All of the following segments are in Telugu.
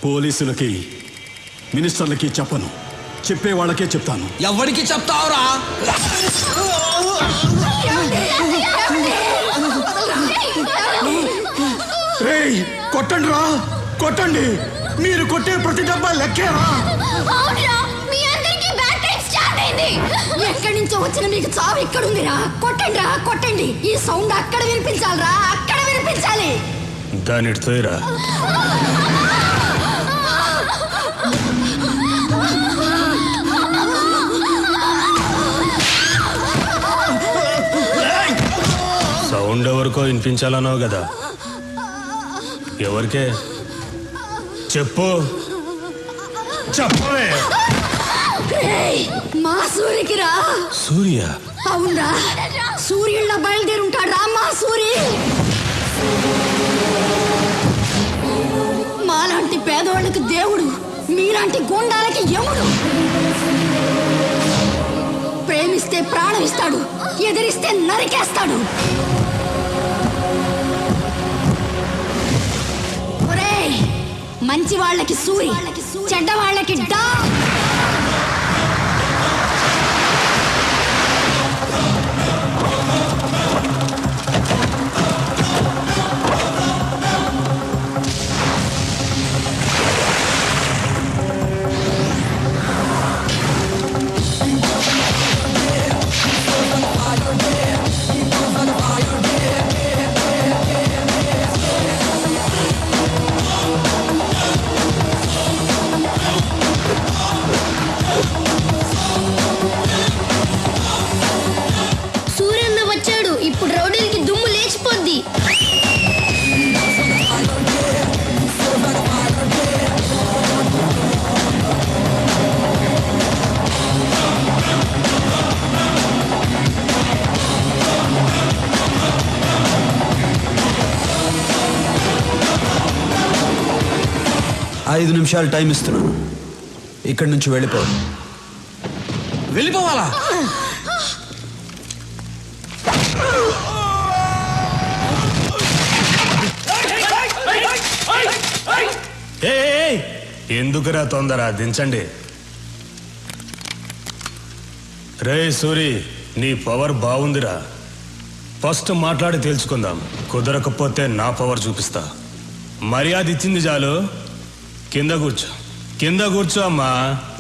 పోలీసులకి మినిస్టర్లకి చెప్పను, చెప్పే వాళ్ళకే చెప్తాను. ఎవరికి చెప్తావురా? రేయ్ కొట్టండి రా, కొట్టండి. మీరు కొట్టే ప్రతి డబ్బా లెక్కేరా. ఎక్కడి నుంచో వచ్చిన మీకు చావు ఇక్కడుందిరా. కొట్టండి రా, కొట్టండి. ఈ సౌండ్ అక్కడ వినిపించాలిరా, అక్కడ వినిపించాలి. దాని తోయరా. సౌండ్ ఎవరికో వినిపించాలన్నావు కదా, ఎవరికే చెప్పు, చెప్పవే. మా సూర్యకి రా. సూర్య? అవునరా, సూర్యుళ్ళ బయలుదేరుంటాడు రా మా సూరి. మాలాంటి పేదవాళ్ళకి దేవుడు, మీలాంటి గుండాలకి యముడు. ప్రేమిస్తే ప్రాణం ఇస్తాడు, ఎదిరిస్తే నరికేస్తాడు. ఒరేయ్, మంచి వాళ్ళకి సూరి, చెడ్డ వాళ్ళకి డా. ఇప్పుడు రౌడీలకి దుమ్ము లేచిపోద్ది. ఐదు నిమిషాలు టైం ఇస్తున్నాను, ఇక్కడి నుంచి వెళ్ళిపోవాలా? ఎందుకురా తొందర, దించండి. రే సూరి, నీ పవర్ బాగుందిరా. ఫస్ట్ మాట్లాడి తెలుసుకుందాం, కుదరకపోతే నా పవర్ చూపిస్తా. మర్యాద ఇచ్చింది చాలు, కింద కూర్చో. కింద కూర్చో అమ్మా.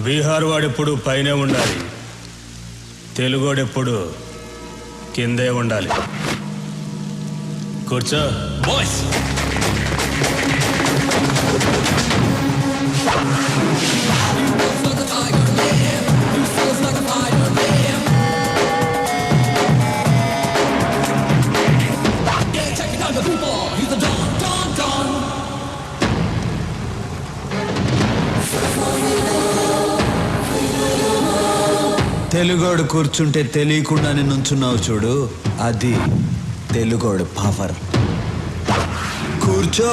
బీహార్ వాడెప్పుడు పైనే ఉండాలి, తెలుగోడెప్పుడు కిందే ఉండాలి. కూర్చో. బాయ్స్, తెలుగోడు కూర్చుంటే తెలియకుండానే నుంచున్నావు చూడు, అది తెలుగోడు పవర్. కూర్చో.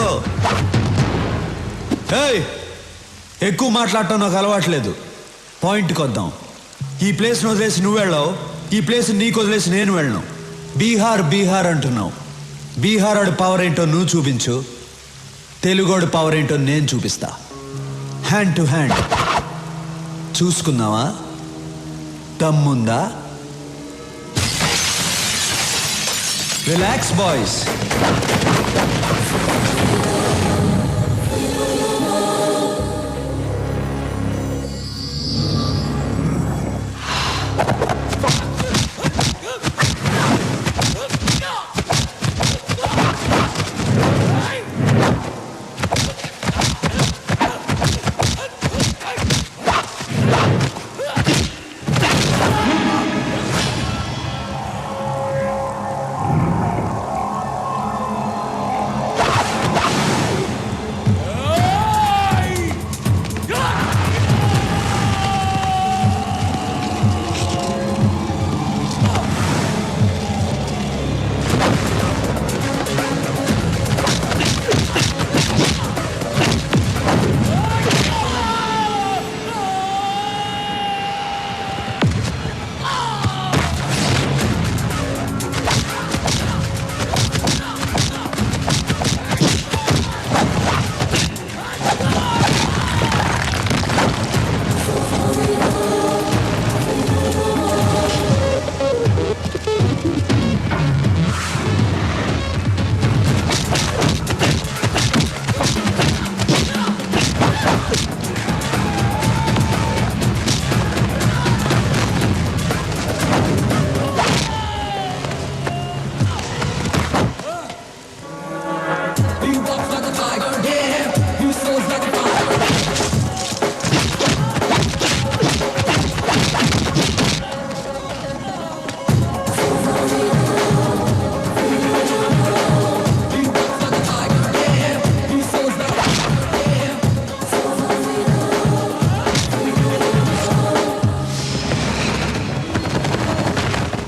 ఎక్కువ మాట్లాడటం నాకు అలవాట్లేదు, పాయింట్కి వద్దాం. ఈ ప్లేస్ని వదిలేసి నువ్వు వెళ్ళావు, ఈ ప్లేస్ నీకు వదిలేసి నేను వెళ్ళను. బీహార్ అంటున్నావు. బీహార్ వాడి పవర్ ఏంటో నువ్వు చూపించు, తెలుగోడు పవర్ ఏంటో నేను చూపిస్తా. హ్యాండ్ టు హ్యాండ్ చూసుకుందామా? దమ్ముందా? Relax boys.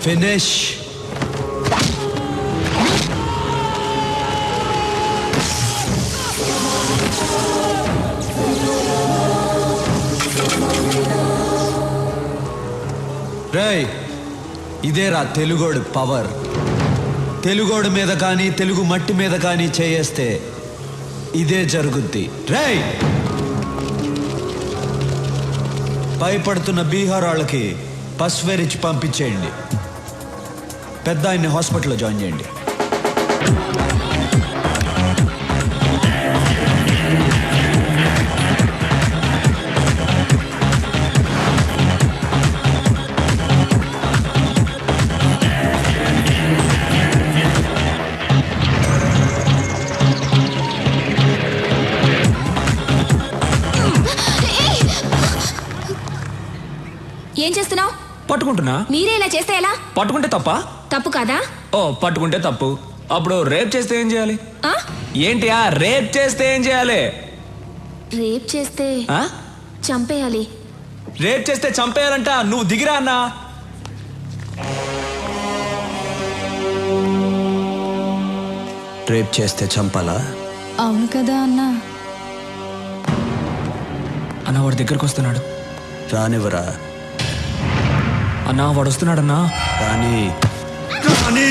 ఫినిష్. రేయ్, ఇదేరా తెలుగోడు పవర్. తెలుగోడు మీద కానీ తెలుగు మట్టి మీద కానీ చేయేస్తే ఇదే జరుగుద్ది. రేయ్, భయపడుతున్న బీహార్ వాళ్ళకి పసువేరిచ్చి పంపించేయండి. పెద్ద ఆయన్ని హాస్పిటల్లో జాయిన్ చేయండి. ఏం చేస్తున్నావు? పట్టుకుంటున్నా. మీరే ఇలా చేస్తే ఎలా? పట్టుకుంటే తప్ప? తప్పు కాదా? ఓ, పట్టుకుంటే తప్పు. అప్పుడు రేప్ చేస్తే ఏం చేయాలి? ఆ? ఏంటి రేప్ చేస్తే ఏం చేయాలి? రేప్ చేస్తే ఆ? చంపేయాలి. రేప్ చేస్తే చంపేయాలంట. నువ్వు దిగిరా అన్నా. రేప్ చేస్తే చంపాలా? అవును కదా అన్నా. అన్న వాడి దగ్గరకు వస్తున్నాడు. రానివరా? అన్నా వాడు వస్తున్నాడన్నా. రాని రాని.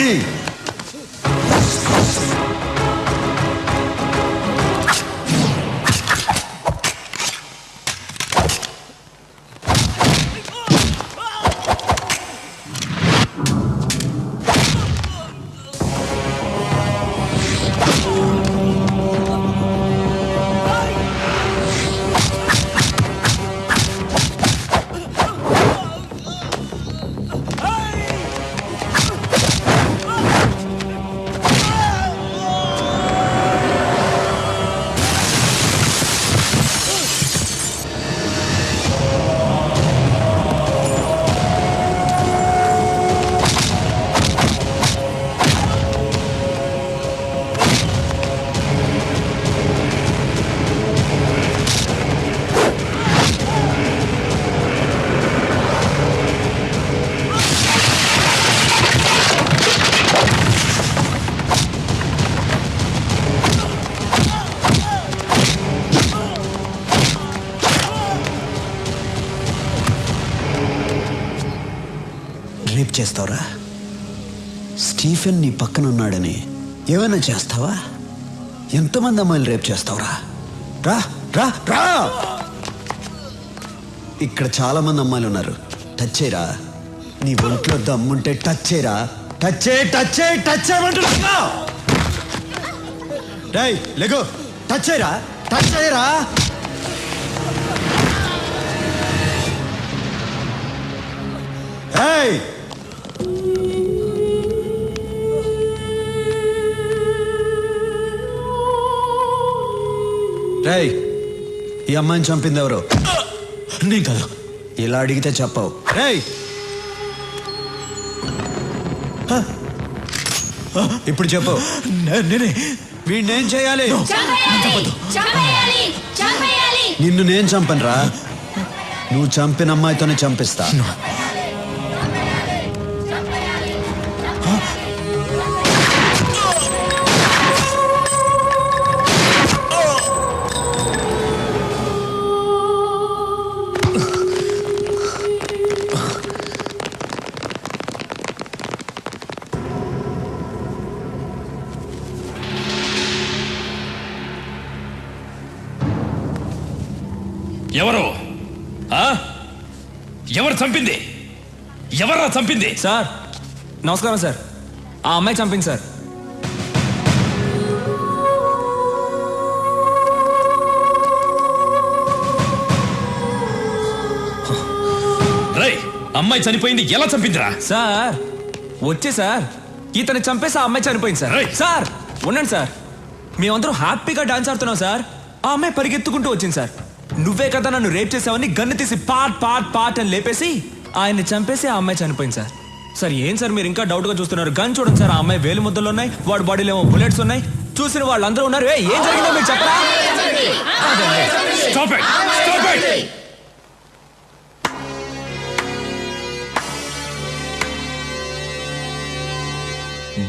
రేప్ చేస్తావురా? స్టీఫెన్ నీ పక్కన ఉన్నాడని ఏమైనా చేస్తావా? ఎంతమంది అమ్మాయిలు రేప్ చేస్తావురా? రా రా రా. ఇక్కడ చాలా మంది అమ్మాయిలు ఉన్నారు. టచ్ చేయరా. నీ ఒంట్లో దమ్ముంటే టచ్ చేయరా. టచ్ చేయి, టచ్ చేయి, టచ్ చేయమంటున్నా. రేయ్ లెగో, టచ్ చేయరా, టచ్ చేయరా. ఏయ్, రేయ్, ఈ అమ్మాయిని చంపింది ఎవరు? నీ కదా. ఇలా అడిగితే చెప్పవు. రేయ్, ఇప్పుడు చెప్పు. నేనే. వీడినేం చేయాలి? నిన్ను నేను చంపనురా. నువ్వు చంపిన అమ్మాయితోనే చంపిస్తా. ఎవరు? ఎవరు చంపింది? ఎవరా చంపింది? సార్ నమస్కారం సార్. ఆ అమ్మాయి చంపింది సార్. రై, అమ్మాయి చనిపోయింది. ఎలా చంపిందిరా? సార్ వచ్చే సార్, ఇతను చంపేసి ఆ అమ్మాయి చనిపోయింది సార్. రేయ్. సార్ ఉండండి సార్, మేమందరం హ్యాపీగా డాన్స్ ఆడుతున్నాం సార్. ఆ అమ్మాయి పరిగెత్తుకుంటూ వచ్చింది సార్. నువ్వే కదా నన్ను రేప్ చేసావని గన్ను తీసి పాట్ పాట్ పాట్ అని లేపేసి ఆయన్ని చంపేసి ఆ అమ్మాయి చనిపోయింది సార్. సార్ ఏం సార్ మీరు ఇంకా డౌట్ గా చూస్తున్నారు? గన్ చూడండి సార్, ఆ అమ్మాయి వేలు ముద్దలు ఉన్నాయి, వాడి బాడీలో ఏమో బుల్లెట్స్ ఉన్నాయి. చూసిన వాళ్ళందరూ ఉన్నారు. ఏం జరిగిందో మీరు చెప్పరా? Stop it! Stop it!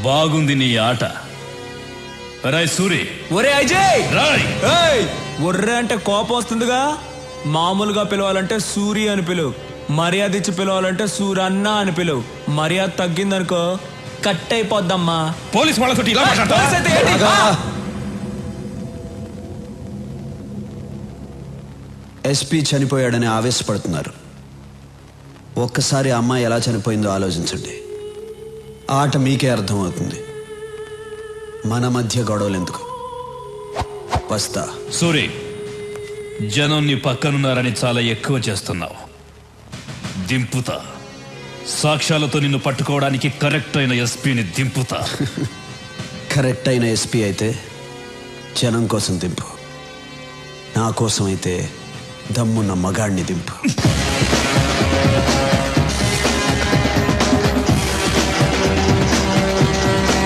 బాగుంది నీ ఆట. రాయ్ సూరి, ఒరే అజయ్ రాయ్. ఏయ్! ఒర్రే అంటే కోపం వస్తుందిగా. మామూలుగా పిలవాలంటే సూరి అని పిలువు, మర్యాద ఇచ్చి పిలవాలంటే సూరన్న అని పిలువు. మర్యాద తగ్గిందనుకో కట్ అయిపోద్దమ్మా. పోలీస్ వాళ్ళతో ఇలా మాట్లాడతావా? పోలీస్ అయితే ఏంటి? ఎస్పీ చనిపోయాడని ఆవేశపడుతున్నారు. ఒక్కసారి ఆ అమ్మాయి ఎలా చనిపోయిందో ఆలోచించండి. ఆట మీకే అర్థమవుతుంది. మన మధ్య గొడవలు ఎందుకు? వస్తా. సూరి, జనం నీ పక్కనున్నారని చాలా ఎక్కువ చేస్తున్నావు. దింపుతా. సాక్ష్యాలతో నిన్ను పట్టుకోవడానికి కరెక్ట్ అయిన ఎస్పీని దింపుతా. కరెక్ట్ అయిన ఎస్పీ అయితే జనం కోసం దింపు, నా కోసం అయితే దమ్మున్న మగాడిని దింపు.